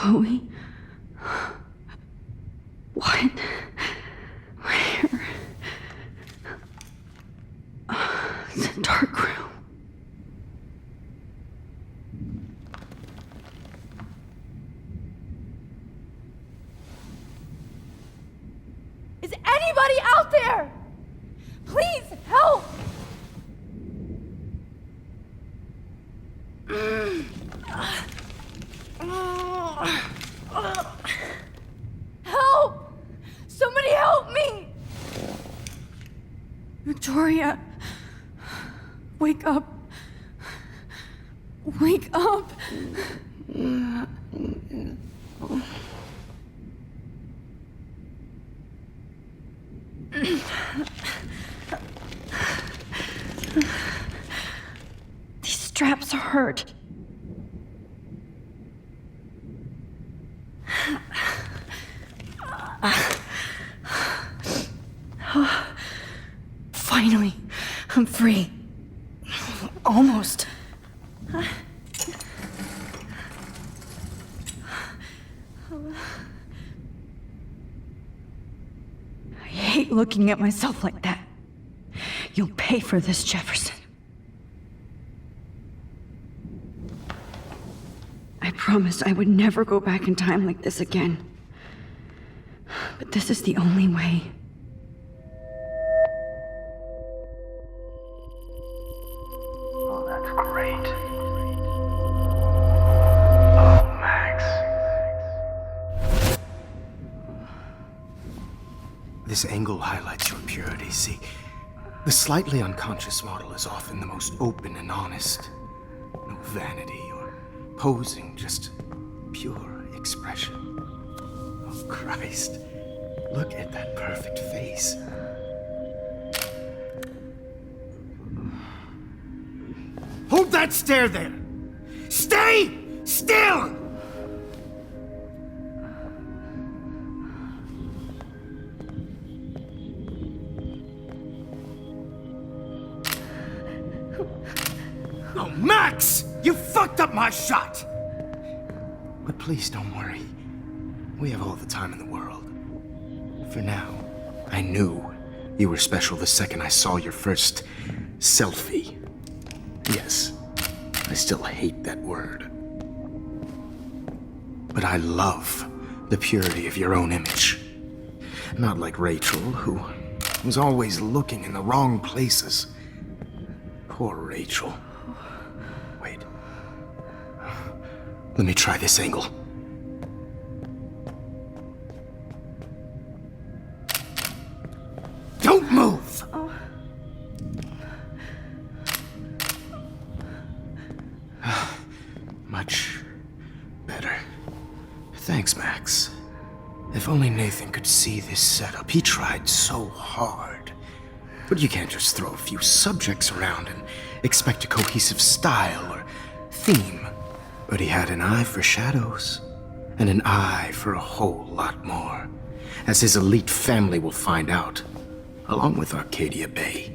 Chloe? What? Where? It's a dark room. Is anybody out there? Please help! Help! Somebody help me! Victoria, wake up. Wake up. These straps hurt. Finally, I'm free. Almost. I hate looking at myself like that. You'll pay for this, Jefferson. I promised I would never go back in time like this again. But this is the only way. Oh, that's great. Oh, Max. This angle highlights your purity, see? The slightly unconscious model is often the most open and honest. No vanity or posing, just pure expression. Oh, Christ. Look at that perfect face. Hold that stare there! Stay still! Oh, Max! You fucked up my shot! But please don't worry. We have all the time in the world. For now, I knew you were special the second I saw your first selfie. Yes, I still hate that word. But I love the purity of your own image. Not like Rachel, who was always looking in the wrong places. Poor Rachel. Wait. Let me try this angle. Don't move! Much better. Thanks, Max. If only Nathan could see this setup. He tried so hard. But you can't just throw a few subjects around and expect a cohesive style or theme. But he had an eye for shadows, and an eye for a whole lot more, as his elite family will find out, along with Arcadia Bay.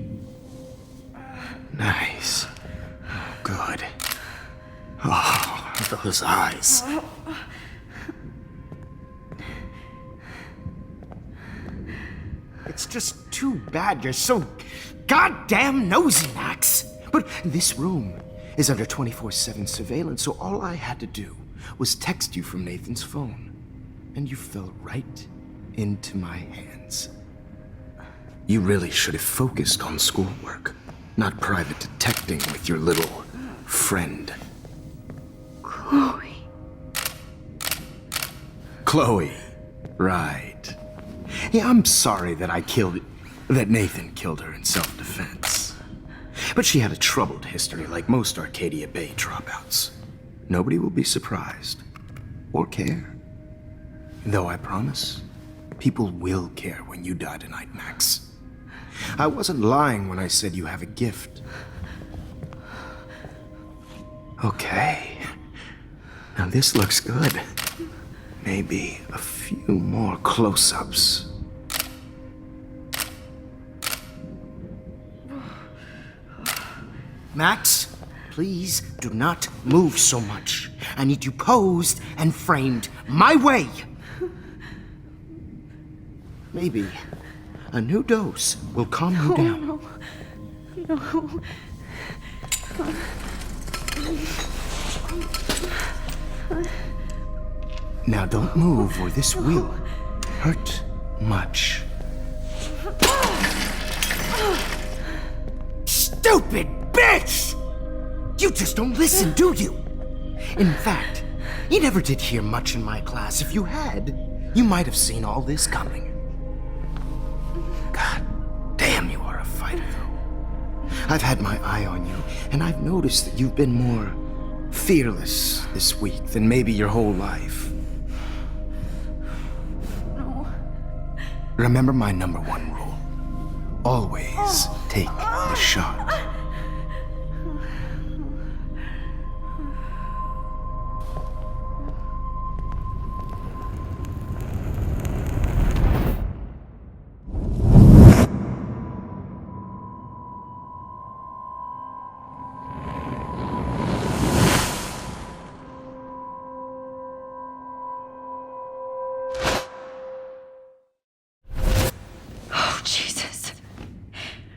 Nice. Good. Oh, those eyes. It's just too bad you're so goddamn nosy, Max. But this room is under 24/7 surveillance, so all I had to do was text you from Nathan's phone. And you fell right into my hands. You really should have focused on schoolwork, not private detecting with your little friend. Chloe. Chloe. Right. Yeah, I'm sorry that Nathan killed her in self-defense. But she had a troubled history like most Arcadia Bay dropouts. Nobody will be surprised. Or care. Though I promise, people will care when you die tonight, Max. I wasn't lying when I said you have a gift. Okay. Now this looks good. Maybe a few more close-ups. Max, Please do not move so much. I need you posed and framed my way. Maybe a new dose will calm you down. No. Now don't move or this will hurt much. Stupid bitch! You just don't listen, do you? In fact, you never did hear much in my class. If you had, you might have seen all this coming. God damn, you are a fighter, though. I've had my eye on you, and I've noticed that you've been more fearless this week than maybe your whole life. No. Remember my number one rule. Always take the shot. Oh, Jesus.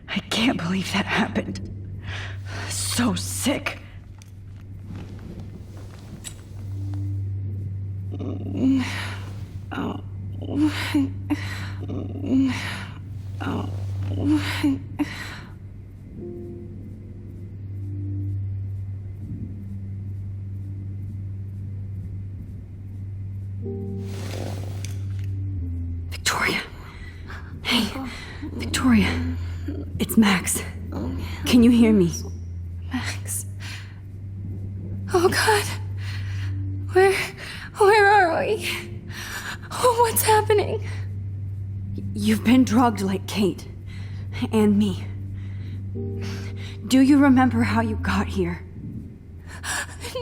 I can't believe that happened. So sick. Victoria. Hey, Victoria. It's Max. Can you hear me? Max. Oh God. Where are we? Oh, what's happening? You've been drugged like Kate. And me. Do you remember how you got here?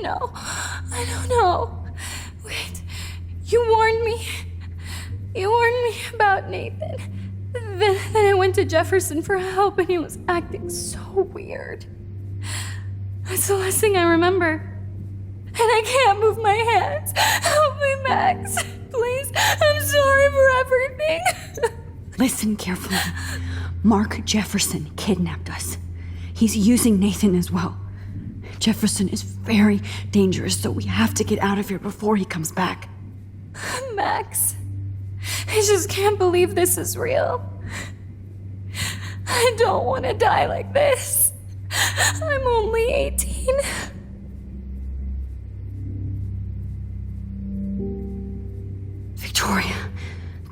No, I don't know. Wait, you warned me. You warned me about Nathan. Then I went to Jefferson for help and he was acting so weird. That's the last thing I remember. And I can't move my hands. Help me, Max. Please, I'm sorry for everything. Listen carefully. Mark Jefferson kidnapped us. He's using Nathan as well. Jefferson is very dangerous, so we have to get out of here before he comes back. Max, I just can't believe this is real. I don't want to die like this. I'm only 18. Victoria,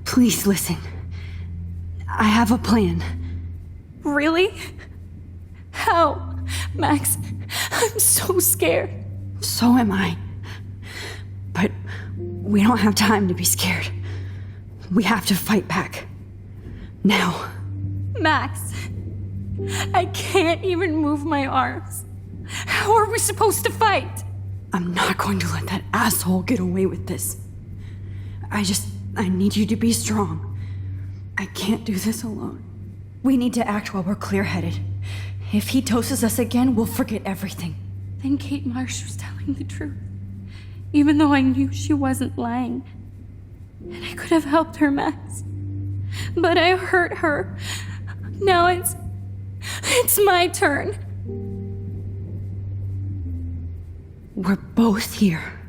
please listen. I have a plan. Really? How? Max, I'm so scared. So am I. But we don't have time to be scared. We have to fight back. Now. Max, I can't even move my arms. How are we supposed to fight? I'm not going to let that asshole get away with this. I need you to be strong. I can't do this alone. We need to act while we're clear-headed. If he doses us again, we'll forget everything. Then Kate Marsh was telling the truth. Even though I knew she wasn't lying. And I could have helped her, Max. But I hurt her. Now it's my turn. We're both here,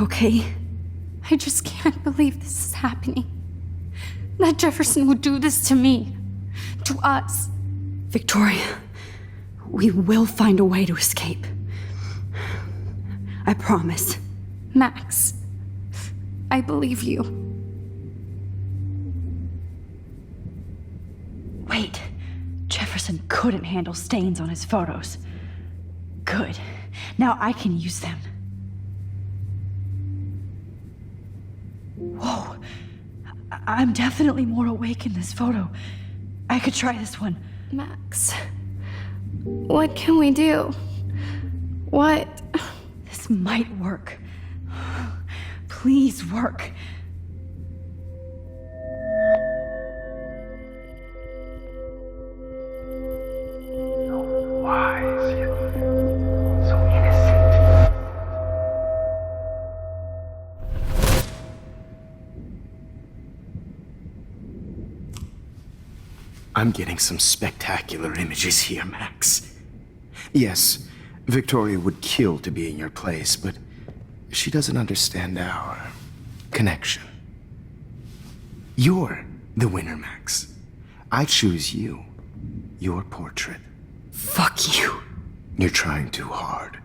okay? I just can't believe this is happening. That Jefferson would do this to me. To us. Victoria, we will find a way to escape. I promise. Max, I believe you. Wait, Jefferson couldn't handle stains on his photos. Good. Now I can use them. Whoa. I'm definitely more awake in this photo. I could try this one. Max, what can we do? What? This might work. Please work. Wise yet I'm getting some spectacular images here, Max. Yes, Victoria would kill to be in your place, but she doesn't understand our connection. You're the winner, Max. I choose you. Your portrait. Fuck you. You're trying too hard.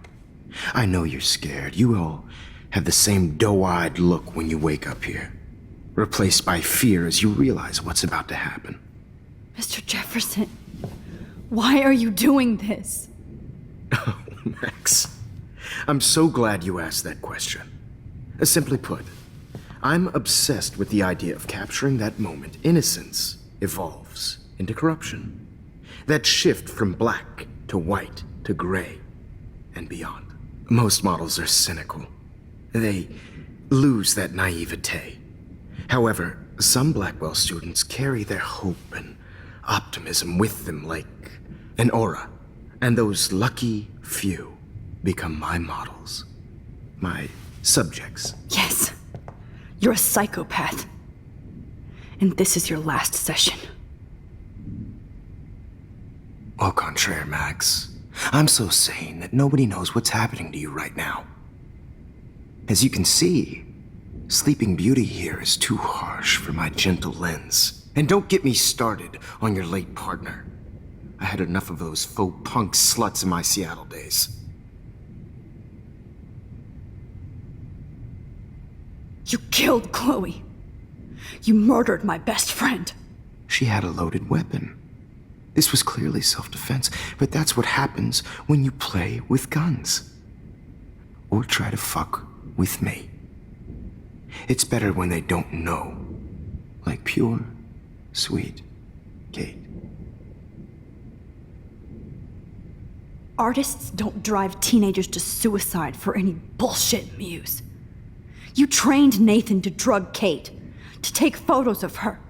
I know you're scared. You all have the same doe-eyed look when you wake up here, replaced by fear as you realize what's about to happen. Mr. Jefferson, why are you doing this? Oh, Max, I'm so glad you asked that question. Simply put, I'm obsessed with the idea of capturing that moment innocence evolves into corruption. That shift from black to white to gray and beyond. Most models are cynical. They lose that naivete. However, some Blackwell students carry their hope and optimism with them like an aura. And those lucky few become my models. My subjects. Yes, you're a psychopath. And this is your last session. Au contraire, Max. I'm so sane that nobody knows what's happening to you right now. As you can see, Sleeping Beauty here is too harsh for my gentle lens. And don't get me started on your late partner. I had enough of those faux punk sluts in my Seattle days. You killed Chloe. You murdered my best friend. She had a loaded weapon. This was clearly self-defense, but that's what happens when you play with guns. Or try to fuck with me. It's better when they don't know. Like pure, sweet Kate. Artists don't drive teenagers to suicide for any bullshit muse. You trained Nathan to drug Kate, to take photos of her.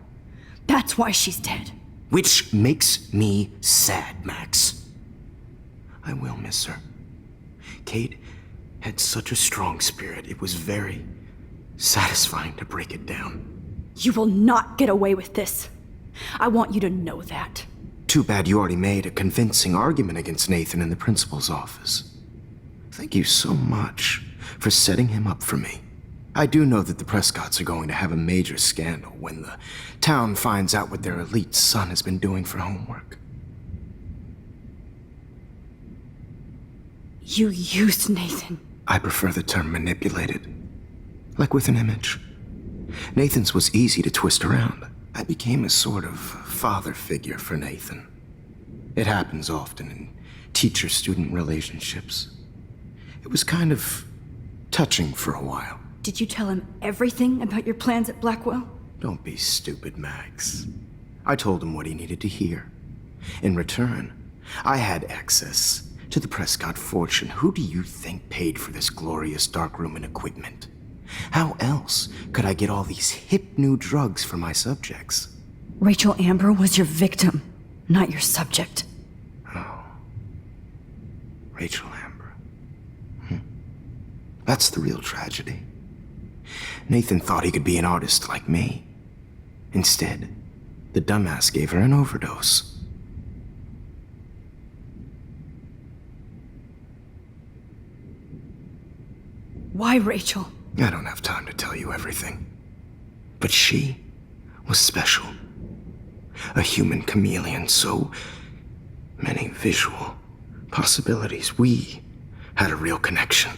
That's why she's dead. Which makes me sad, Max. I will miss her. Kate had such a strong spirit, it was very satisfying to break it down. You will not get away with this. I want you to know that. Too bad you already made a convincing argument against Nathan in the principal's office. Thank you so much for setting him up for me. I do know that the Prescotts are going to have a major scandal when the town finds out what their elite son has been doing for homework. You used Nathan. I prefer the term manipulated. Like with an image. Nathan's was easy to twist around. I became a sort of father figure for Nathan. It happens often in teacher-student relationships. It was kind of touching for a while. Did you tell him everything about your plans at Blackwell? Don't be stupid, Max. I told him what he needed to hear. In return, I had access to the Prescott fortune. Who do you think paid for this glorious darkroom and equipment? How else could I get all these hip new drugs for my subjects? Rachel Amber was your victim, not your subject. Oh. Rachel Amber. That's the real tragedy. Nathan thought he could be an artist like me. Instead, the dumbass gave her an overdose. Why Rachel? I don't have time to tell you everything. But she was special. A human chameleon, so many visual possibilities. We had a real connection.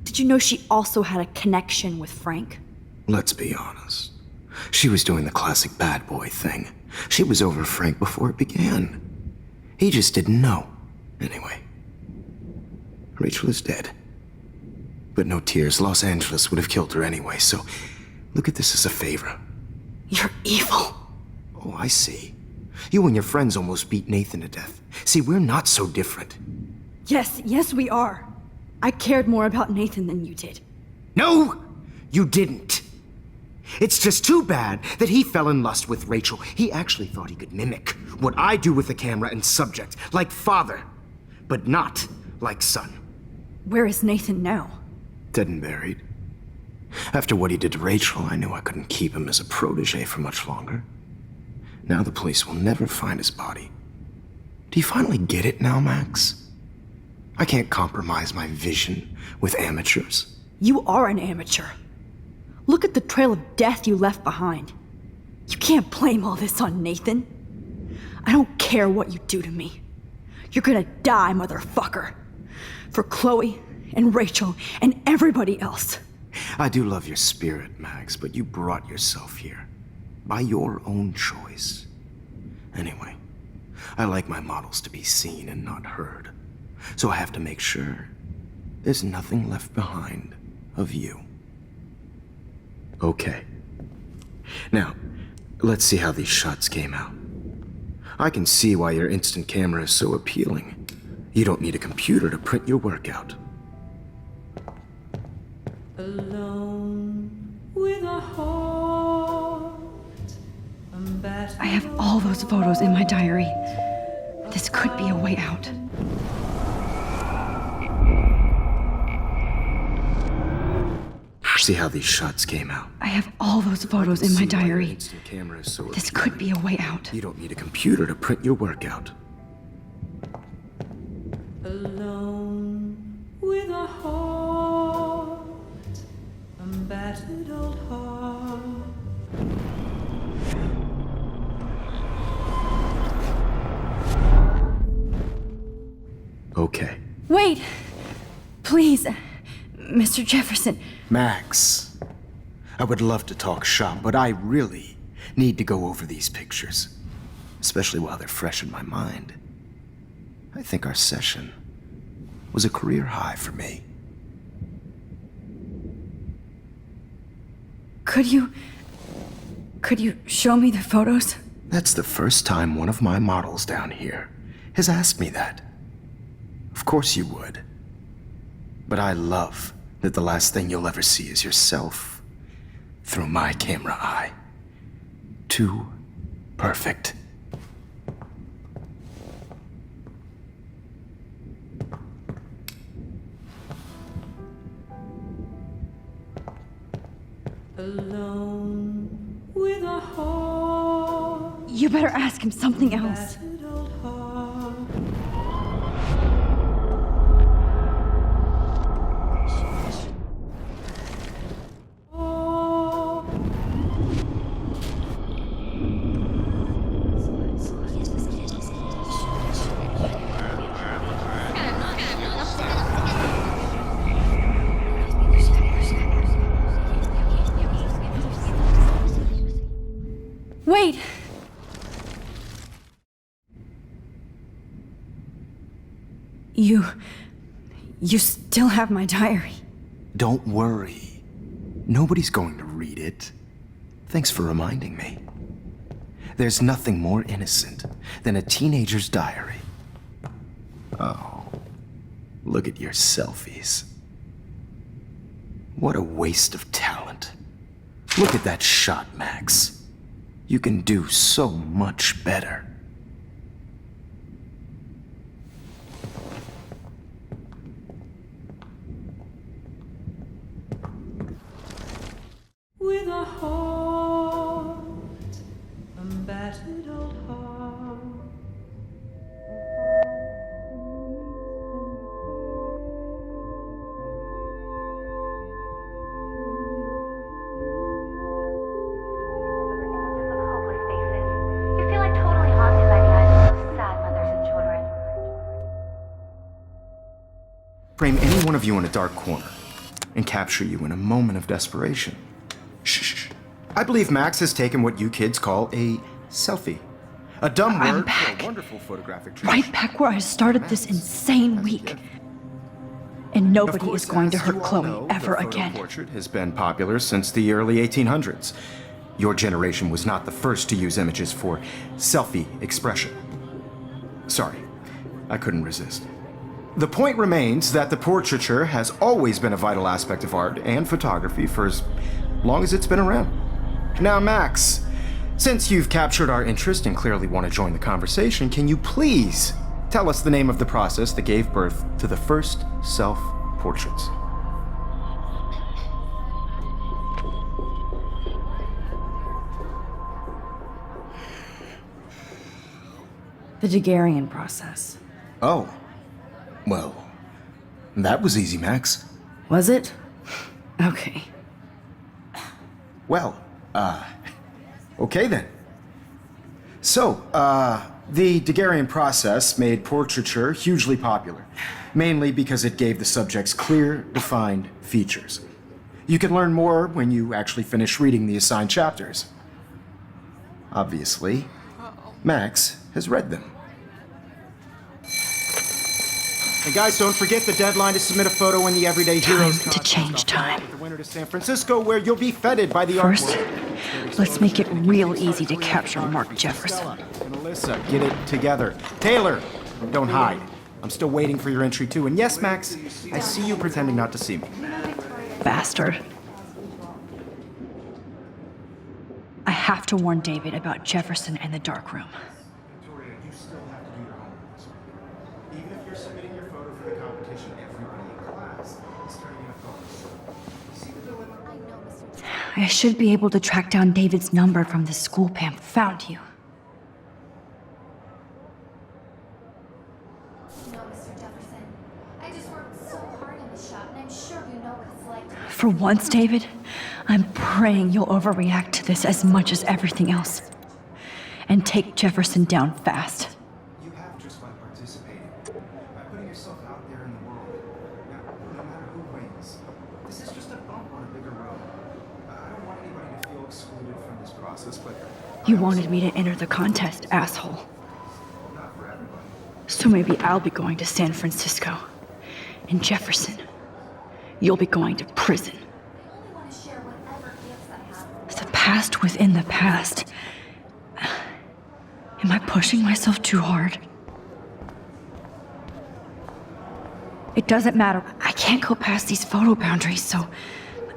Did you know she also had a connection with Frank? Let's be honest. She was doing the classic bad boy thing. She was over Frank before it began. He just didn't know. Anyway, Rachel is dead. But no tears. Los Angeles would have killed her anyway, so look at this as a favor. You're evil. Oh, I see. You and your friends almost beat Nathan to death. See, we're not so different. Yes, we are. I cared more about Nathan than you did. No, you didn't. It's just too bad that he fell in lust with Rachel. He actually thought he could mimic what I do with the camera and subject, like father, but not like son. Where is Nathan now? Dead and buried. After what he did to Rachel, I knew I couldn't keep him as a protege for much longer. Now the police will never find his body. Do you finally get it now, Max? I can't compromise my vision with amateurs. You are an amateur. Look at the trail of death you left behind. You can't blame all this on Nathan. I don't care what you do to me. You're gonna die, motherfucker. For Chloe and Rachel and everybody else. I do love your spirit, Max, but you brought yourself here. By your own choice. Anyway, I like my models to be seen and not heard. So I have to make sure there's nothing left behind of you. Okay. Now, let's see how these shots came out. I can see why your instant camera is so appealing. You don't need a computer to print your work out. Alone with a heart. I have all those photos in my diary. This could be a way out. See how these shots came out. I have all those photos in my See why your diary. instant camera is so This could be a way out. You don't need a computer to print your work out. Alone with a heart. A battered old heart. Okay. Wait! Please, Mr. Jefferson. Max, I would love to talk shop, but I really need to go over these pictures, especially while they're fresh in my mind. I think our session was a career high for me. Could you show me the photos? That's the first time one of my models down here has asked me that. Of course you would. But I love that the last thing you'll ever see is yourself through my camera eye. Too perfect. Alone with a heart. You better ask him something else. Battered old heart. Oh. Wait! You still have my diary. Don't worry. Nobody's going to read it. Thanks for reminding me. There's nothing more innocent than a teenager's diary. Oh, look at your selfies. What a waste of talent. Look at that shot, Max. You can do so much better. With a heart, a battered old heart. Hopeless faces. You feel like totally haunted by the eyes of those sad mothers and children. Frame any one of you in a dark corner and capture you in a moment of desperation. Shh. I believe Max has taken what you kids call a selfie. A dumb I'm word back. for a wonderful photographic tradition. Right back where I started this insane week. And Of nobody course, is going to as hurt you all Chloe know, ever the photo again. portrait has been popular since the early 1800s. Your generation was not the first to use images for selfie expression. Sorry, I couldn't resist. The point remains that the portraiture has always been a vital aspect of art and photography for as long as it's been around. Now, Max, since you've captured our interest and clearly want to join the conversation, can you please tell us the name of the process that gave birth to the first self portraits. The Daguerrean process. Oh. Well, that was easy, Max. Was it? Okay. Well, okay then. So, the Daguerrean process made portraiture hugely popular, mainly because it gave the subjects clear, defined features. You can learn more when you actually finish reading the assigned chapters. Obviously, Max has read them. And guys, don't forget the deadline to submit a photo in the Everyday Heroes Time to change time. The winter to San Francisco, where you'll be feted by the First, artwork. let's make it real easy to capture Mark Jefferson. And Alyssa, get it together. Taylor, don't hide. I'm still waiting for your entry too. And yes, Max, I see you pretending not to see me. Bastard. I have to warn David about Jefferson and the dark room. Victoria, you still have to do your homework. Even if you're submitting your photo for the competition, everybody in class is turning in a photo. See the dilemma? I should be able to track down David's number from the school pamphlet. Found you. No, Mr. Jefferson. I just worked so hard in the shop, and I'm sure you know what it's like to For once, David, I'm praying you'll overreact to this as much as everything else. And take Jefferson down fast. You have just by participating, by putting yourself out there in the world. Now, no matter who wins, this is just a bump on a bigger road. I don't want anybody to feel excluded from this process, but You wanted me to enter the contest, asshole. not for everybody. So maybe I'll be going to San Francisco. And Jefferson, you'll be going to prison. I only want to share whatever gifts I have. The past within the past. Am I pushing myself too hard? It doesn't matter. I can't go past these photo boundaries, so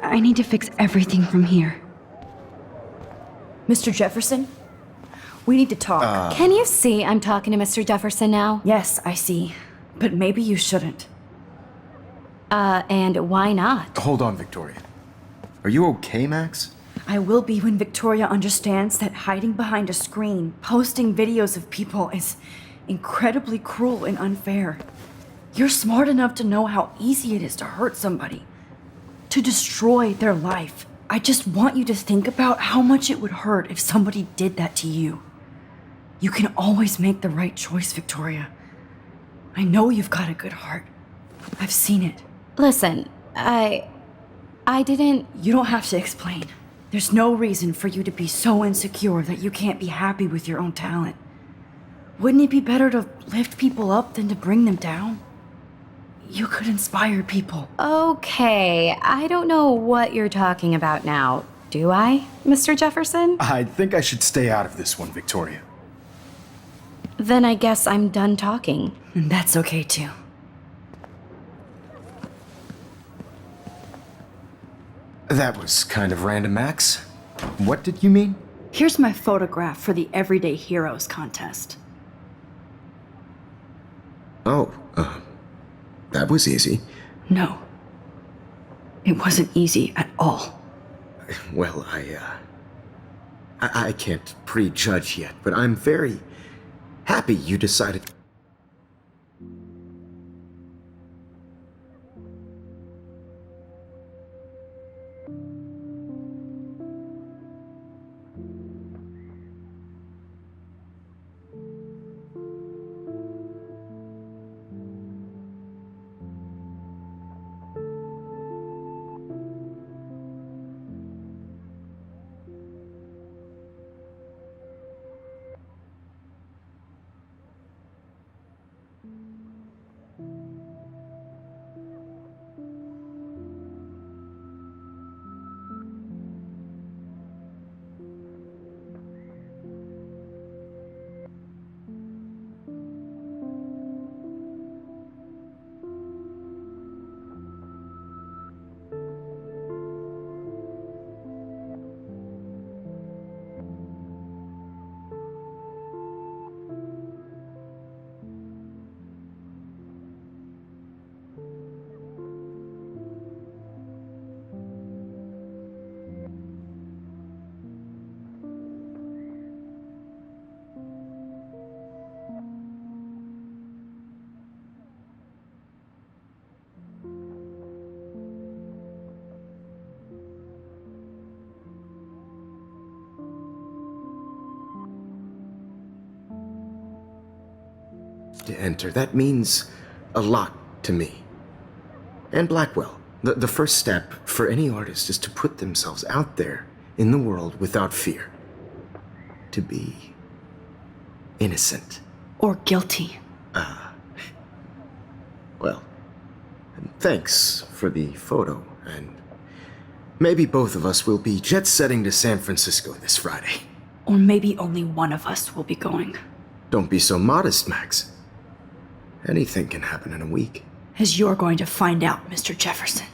I need to fix everything from here. Mr. Jefferson? We need to talk. Can you see I'm talking to Mr. Jefferson now? Yes, I see. But maybe you shouldn't. And why not? Hold on, Victoria. Are you okay, Max? I will be when Victoria understands that hiding behind a screen, posting videos of people is incredibly cruel and unfair. You're smart enough to know how easy it is to hurt somebody, to destroy their life. I just want you to think about how much it would hurt if somebody did that to you. You can always make the right choice, Victoria. I know you've got a good heart. I've seen it. Listen, I didn't. You don't have to explain. There's no reason for you to be so insecure that you can't be happy with your own talent. Wouldn't it be better to lift people up than to bring them down? You could inspire people. Okay, I don't know what you're talking about now, do I, Mr. Jefferson? I think I should stay out of this one, Victoria. Then I guess I'm done talking. And that's okay too. That was kind of random, Max. What did you mean? Here's my photograph for the Everyday Heroes contest. Oh, that was easy. No. It wasn't easy at all. Well, I can't prejudge yet, but I'm very happy you decided. to enter. That means a lot to me. And Blackwell. The first step for any artist is to put themselves out there in the world without fear. To be innocent. Or guilty. Well, thanks for the photo, and maybe both of us will be jet-setting to San Francisco this Friday. Or maybe only one of us will be going. Don't be so modest, Max. Anything can happen in a week. As you're going to find out, Mr. Jefferson.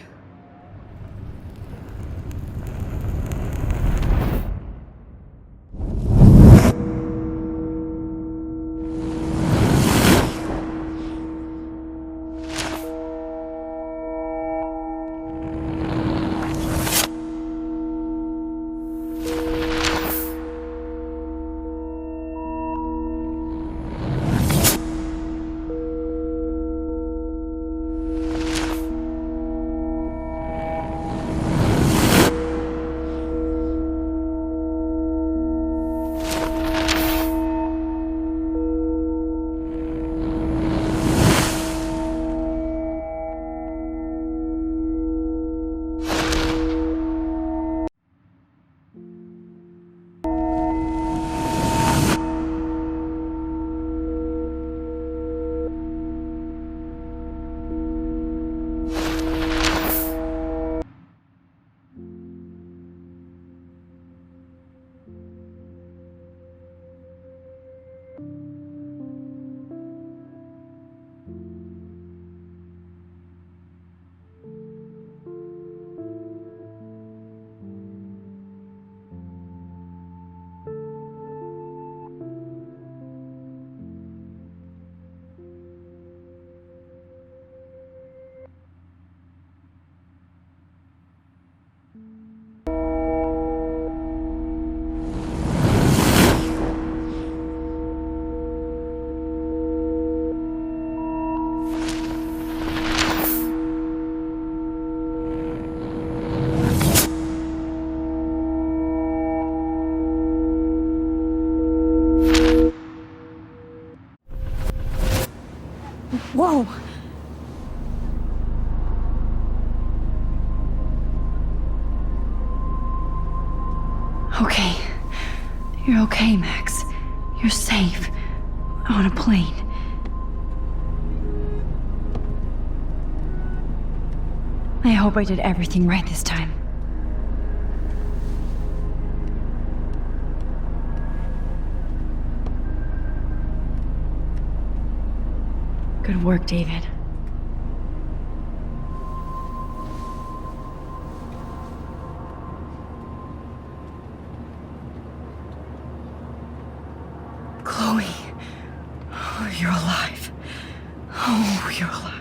Whoa! Okay. You're okay, Max. You're safe. On a plane. I hope I did everything right this time. Good work, David. Chloe. Oh, you're alive. Oh, you're alive.